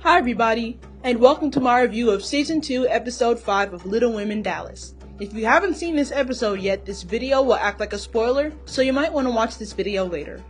Hi everybody, and welcome to my review of Season 2, Episode 5 of Little Women Dallas. If you haven't seen this episode yet, this video will act like a spoiler, so you might want to watch this video later.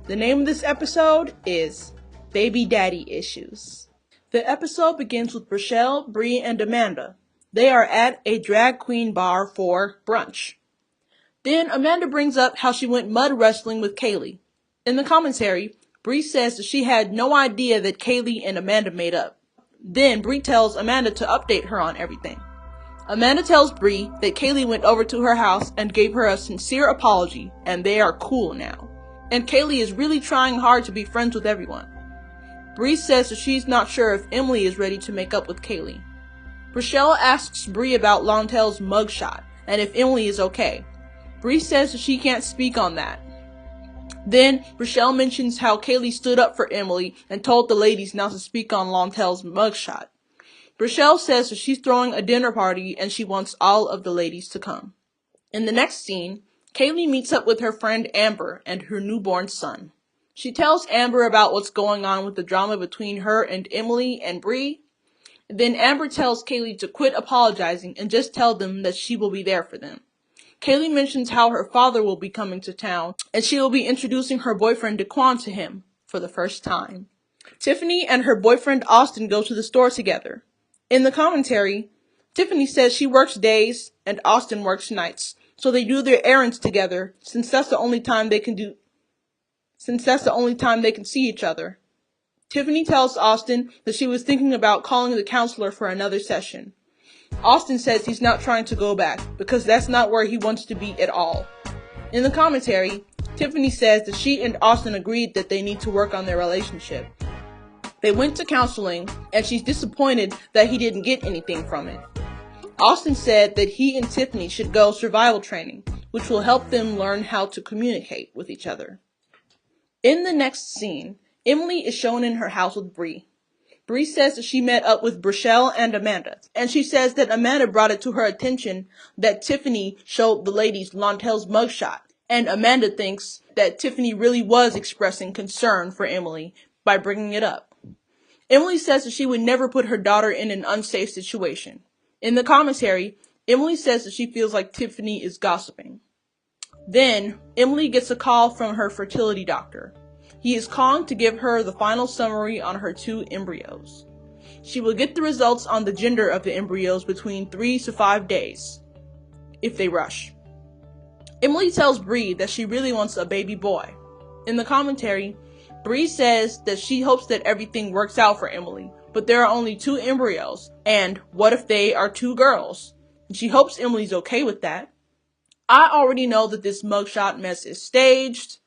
The name of this episode is Baby Daddy Issues. The episode begins with Rochelle, Bree, and Amanda. They are at a drag queen bar for brunch. Then Amanda brings up how she went mud wrestling with Kaylee. In the commentary, Bree says that she had no idea that Kaylee and Amanda made up. Then Bree tells Amanda to update her on everything. Amanda tells Bree that Kaylee went over to her house and gave her a sincere apology, and they are cool now. And Kaylee is really trying hard to be friends with everyone. Bree says that she's not sure if Emily is ready to make up with Kaylee. Rochelle asks Bree about Lontel's mugshot, and if Emily is okay. Bree says that she can't speak on that. Then, Rochelle mentions how Kaylee stood up for Emily and told the ladies not to speak on Lontel's mugshot. Rochelle says that she's throwing a dinner party and she wants all of the ladies to come. In the next scene, Kaylee meets up with her friend Amber and her newborn son. She tells Amber about what's going on with the drama between her and Emily and Bree. Then Amber tells Kaylee to quit apologizing and just tell them that she will be there for them. Kaylee mentions how her father will be coming to town, and she will be introducing her boyfriend Daquan to him for the first time. Tiffany and her boyfriend Austin go to the store together. In the commentary, Tiffany says she works days and Austin works nights, so they do their errands together since that's the only time they can see each other. Tiffany tells Austin that she was thinking about calling the counselor for another session. Austin says he's not trying to go back because that's not where he wants to be at all. In the commentary, Tiffany says that she and Austin agreed that they need to work on their relationship. They went to counseling and she's disappointed that he didn't get anything from it. Austin said that he and Tiffany should go survival training, which will help them learn how to communicate with each other. In the next scene, Emily is shown in her house with Bree. Bree says that she met up with Rochelle and Amanda, and she says that Amanda brought it to her attention that Tiffany showed the ladies Lontel's mugshot, and Amanda thinks that Tiffany really was expressing concern for Emily by bringing it up. Emily says that she would never put her daughter in an unsafe situation. In the commentary, Emily says that she feels like Tiffany is gossiping. Then, Emily gets a call from her fertility doctor. He is calling to give her the final summary on her 2 embryos. She will get the results on the gender of the embryos between 3 to 5 days, if they rush. Emily tells Bree that she really wants a baby boy. In the commentary, Bree says that she hopes that everything works out for Emily, but there are only 2 embryos, and what if they are 2 girls? And she hopes Emily's okay with that. I already know that this mugshot mess is staged.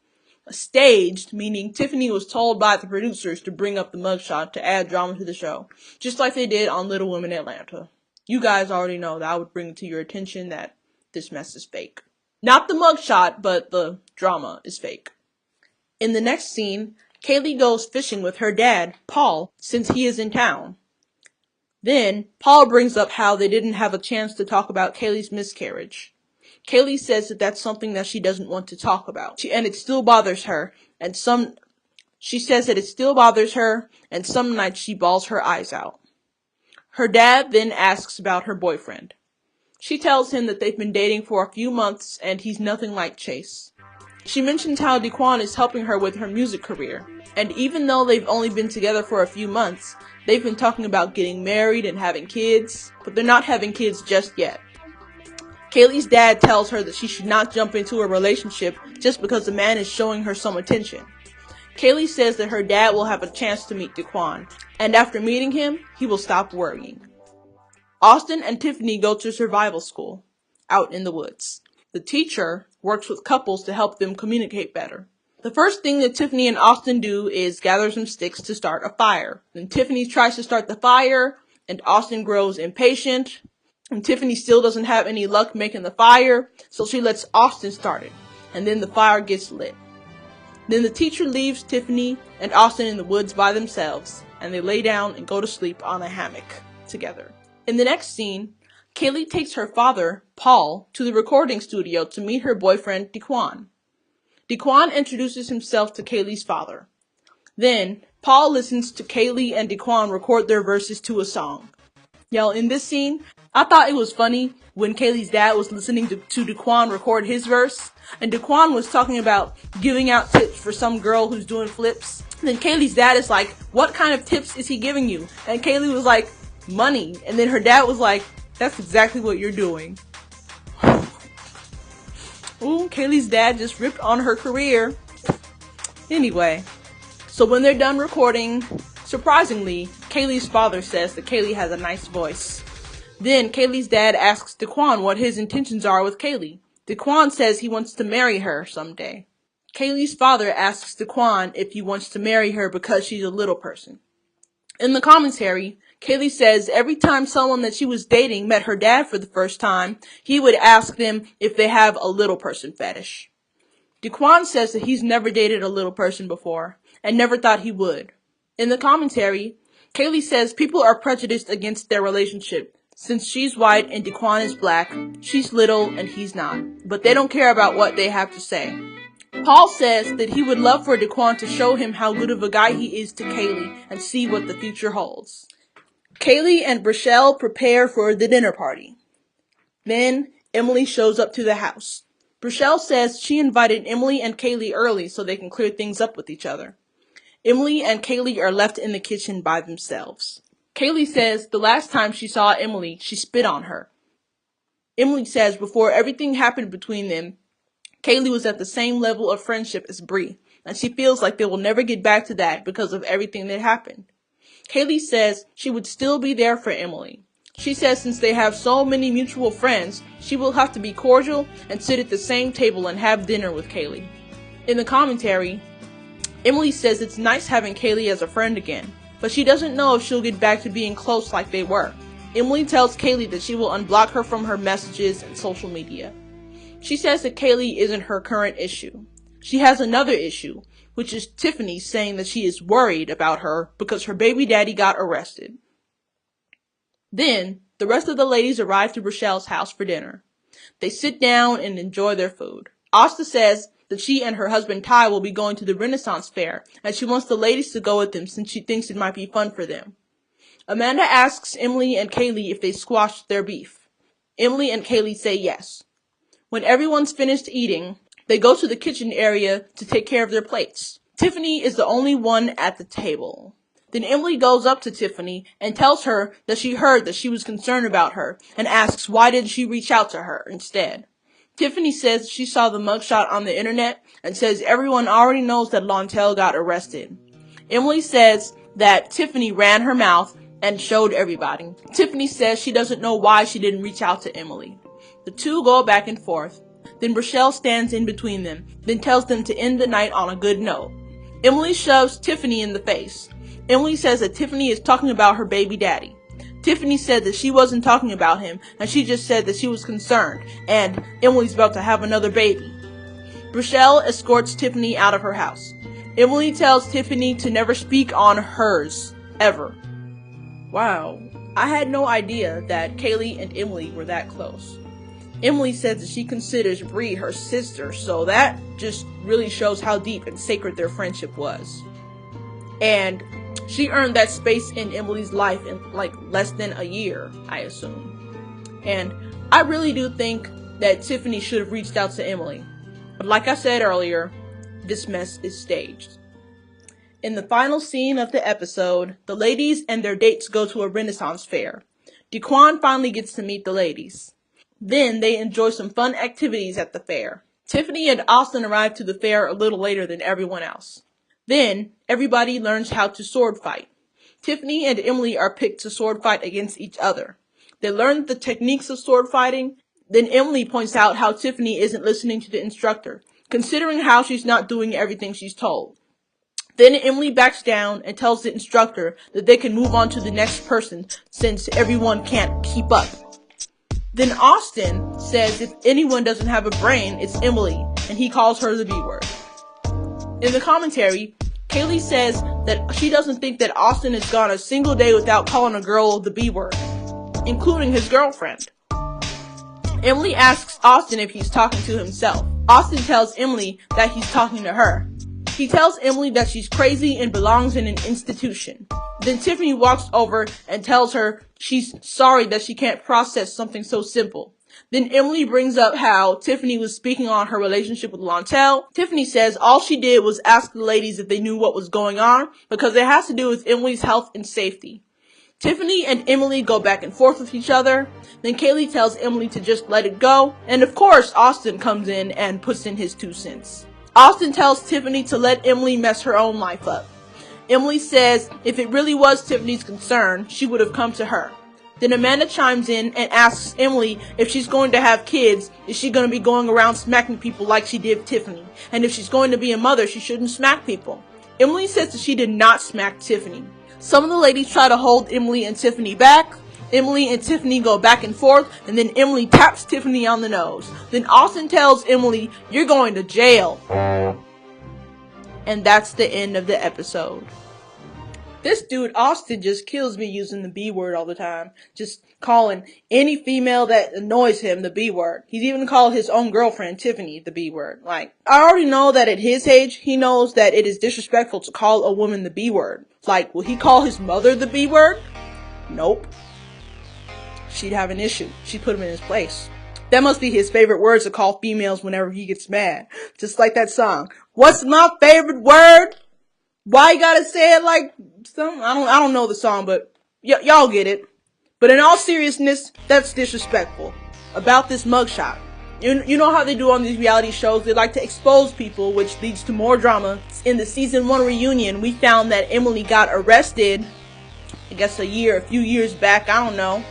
Staged, meaning Tiffany was told by the producers to bring up the mugshot to add drama to the show, just like they did on Little Women Atlanta. You guys already know that I would bring it to your attention that this mess is fake. Not the mugshot, but the drama is fake. In the next scene, Kaylee goes fishing with her dad, Paul, since he is in town. Then, Paul brings up how they didn't have a chance to talk about Kaylee's miscarriage. Kaylee says that that's something that she doesn't want to talk about, and it still bothers her, and some nights she bawls her eyes out. Her dad then asks about her boyfriend. She tells him that they've been dating for a few months, and he's nothing like Chase. She mentions how Daquan is helping her with her music career, and even though they've only been together for a few months, they've been talking about getting married and having kids, but they're not having kids just yet. Kaylee's dad tells her that she should not jump into a relationship just because the man is showing her some attention. Kaylee says that her dad will have a chance to meet Daquan, and after meeting him, he will stop worrying. Austin and Tiffany go to survival school, out in the woods. The teacher works with couples to help them communicate better. The first thing that Tiffany and Austin do is gather some sticks to start a fire. Then Tiffany tries to start the fire, and Austin grows impatient. And Tiffany still doesn't have any luck making the fire, so she lets Austin start it, and then the fire gets lit. Then the teacher leaves Tiffany and Austin in the woods by themselves, and they lay down and go to sleep on a hammock together. In the next scene, Kaylee takes her father, Paul, to the recording studio to meet her boyfriend, Daquan. Daquan introduces himself to Kaylee's father. Then, Paul listens to Kaylee and Daquan record their verses to a song. Y'all, in this scene, I thought it was funny when Kaylee's dad was listening to Daquan record his verse, and Daquan was talking about giving out tips for some girl who's doing flips. And then Kaylee's dad is like, what kind of tips is he giving you? And Kaylee was like, money. And then her dad was like, that's exactly what you're doing. Ooh, Kaylee's dad just ripped on her career. Anyway, so when they're done recording, surprisingly, Kaylee's father says that Kaylee has a nice voice. Then Kaylee's dad asks Daquan what his intentions are with Kaylee. Daquan says he wants to marry her someday. Kaylee's father asks Daquan if he wants to marry her because she's a little person. In the commentary, Kaylee says every time someone that she was dating met her dad for the first time, he would ask them if they have a little person fetish. Daquan says that he's never dated a little person before, and never thought he would. In the commentary, Kaylee says people are prejudiced against their relationship. Since she's white and Daquan is black, she's little and he's not. But they don't care about what they have to say. Paul says that he would love for Daquan to show him how good of a guy he is to Kaylee and see what the future holds. Kaylee and Brachelle prepare for the dinner party. Then Emily shows up to the house. Brachelle says she invited Emily and Kaylee early so they can clear things up with each other. Emily and Kaylee are left in the kitchen by themselves. Kaylee says the last time she saw Emily, she spit on her. Emily says before everything happened between them, Kaylee was at the same level of friendship as Bree, and she feels like they will never get back to that because of everything that happened. Kaylee says she would still be there for Emily. She says since they have so many mutual friends, she will have to be cordial and sit at the same table and have dinner with Kaylee. In the commentary, Emily says it's nice having Kaylee as a friend again, but she doesn't know if she'll get back to being close like they were. Emily tells Kaylee that she will unblock her from her messages and social media. She says that Kaylee isn't her current issue. She has another issue, which is Tiffany saying that she is worried about her because her baby daddy got arrested. Then, the rest of the ladies arrive to Brachelle's house for dinner. They sit down and enjoy their food. Asta says that she and her husband Ty will be going to the Renaissance Fair, and she wants the ladies to go with them since she thinks it might be fun for them. Amanda asks Emily and Kaylee if they squashed their beef. Emily and Kaylee say yes. When everyone's finished eating, they go to the kitchen area to take care of their plates. Tiffany is the only one at the table. Then Emily goes up to Tiffany and tells her that she heard that she was concerned about her and asks why didn't she reach out to her instead. Tiffany says she saw the mugshot on the internet and says everyone already knows that Lontel got arrested. Emily says that Tiffany ran her mouth and showed everybody. Tiffany says she doesn't know why she didn't reach out to Emily. The two go back and forth. Then Brachelle stands in between them, then tells them to end the night on a good note. Emily shoves Tiffany in the face. Emily says that Tiffany is talking about her baby daddy. Tiffany said that she wasn't talking about him, and she just said that she was concerned, and Emily's about to have another baby. Brachelle escorts Tiffany out of her house. Emily tells Tiffany to never speak on hers, ever. Wow, I had no idea that Kaylee and Emily were that close. Emily says that she considers Bree her sister, so that just really shows how deep and sacred their friendship was. And she earned that space in Emily's life in like less than a year, I assume. And I really do think that Tiffany should have reached out to Emily. But like I said earlier, this mess is staged. In the final scene of the episode, the ladies and their dates go to a Renaissance fair. Daquan finally gets to meet the ladies. Then they enjoy some fun activities at the fair. Tiffany and Austin arrive to the fair a little later than everyone else. Then, everybody learns how to sword fight. Tiffany and Emily are picked to sword fight against each other. They learn the techniques of sword fighting. Then Emily points out how Tiffany isn't listening to the instructor, considering how she's not doing everything she's told. Then Emily backs down and tells the instructor that they can move on to the next person since everyone can't keep up. Then Austin says if anyone doesn't have a brain, it's Emily, and he calls her the B word. In the commentary, Kaylee says that she doesn't think that Austin has gone a single day without calling a girl the B word, including his girlfriend. Emily asks Austin if he's talking to himself. Austin tells Emily that he's talking to her. He tells Emily that she's crazy and belongs in an institution. Then Tiffany walks over and tells her she's sorry that she can't process something so simple. Then Emily brings up how Tiffany was speaking on her relationship with Lontel. Tiffany says all she did was ask the ladies if they knew what was going on because it has to do with Emily's health and safety. Tiffany and Emily go back and forth with each other. Then Kaylee tells Emily to just let it go. And of course, Austin comes in and puts in his 2 cents. Austin tells Tiffany to let Emily mess her own life up. Emily says if it really was Tiffany's concern, she would have come to her. Then Amanda chimes in and asks Emily if she's going to have kids, is she going to be going around smacking people like she did Tiffany? And if she's going to be a mother, she shouldn't smack people. Emily says that she did not smack Tiffany. Some of the ladies try to hold Emily and Tiffany back. Emily and Tiffany go back and forth, and then Emily taps Tiffany on the nose. Then Austin tells Emily, "You're going to jail." And that's the end of the episode. This dude, Austin, just kills me using the B word all the time. Just calling any female that annoys him the B word. He's even called his own girlfriend, Tiffany, the B word. Like, I already know that at his age, he knows that it is disrespectful to call a woman the B word. Like, will he call his mother the B word? Nope. She'd have an issue. She'd put him in his place. That must be his favorite words to call females whenever he gets mad. Just like that song. What's my favorite word? Why you gotta say it like something? I don't know the song, but y'all get it. But in all seriousness, that's disrespectful. About this mugshot. You know how they do on these reality shows? They like to expose people, which leads to more drama. In the season 1 reunion, we found that Emily got arrested, I guess a few years back, I don't know.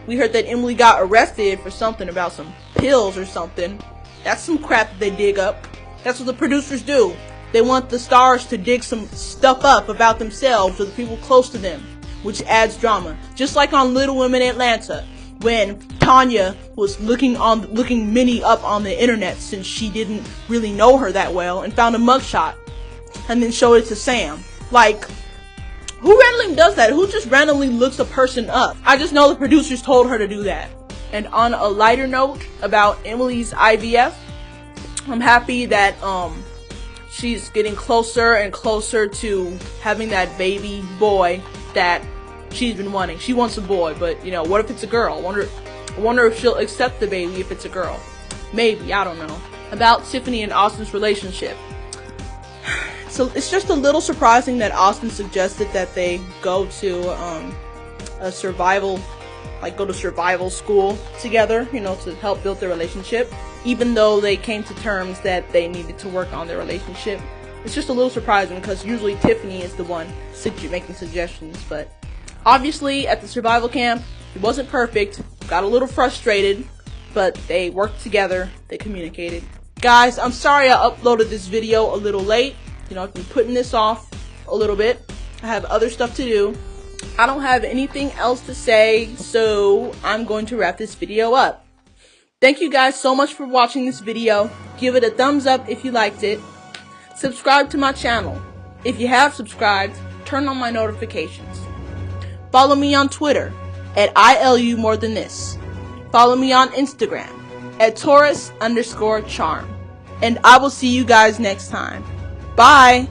We heard that Emily got arrested for something about some pills or something. That's some crap that they dig up. That's what the producers do. They want the stars to dig some stuff up about themselves or the people close to them, which adds drama. Just like on Little Women Atlanta, when Tanya was looking Minnie up on the internet since she didn't really know her that well and found a mugshot and then showed it to Sam. Like, who randomly does that? Who just randomly looks a person up? I just know the producers told her to do that. And on a lighter note about Emily's IVF, I'm happy that she's getting closer and closer to having that baby boy that she's been wanting. She wants a boy, but you know, what if it's a girl? I wonder if she'll accept the baby if it's a girl. Maybe, I don't know. About Tiffany and Austin's relationship. So it's just a little surprising that Austin suggested that they go to a survival school together, you know, to help build their relationship, even though they came to terms that they needed to work on their relationship. It's just a little surprising because usually Tiffany is the one making suggestions, but obviously at the survival camp, it wasn't perfect, got a little frustrated, but they worked together, they communicated. Guys, I'm sorry I uploaded this video a little late. You know, I've been putting this off a little bit. I have other stuff to do. I don't have anything else to say, so I'm going to wrap this video up. Thank you guys so much for watching this video. Give it a thumbs up if you liked it. Subscribe to my channel. If you have subscribed, turn on my notifications. Follow me on Twitter at ILUMoreThanThis. Follow me on Instagram at Taurus_charm. And I will see you guys next time. Bye!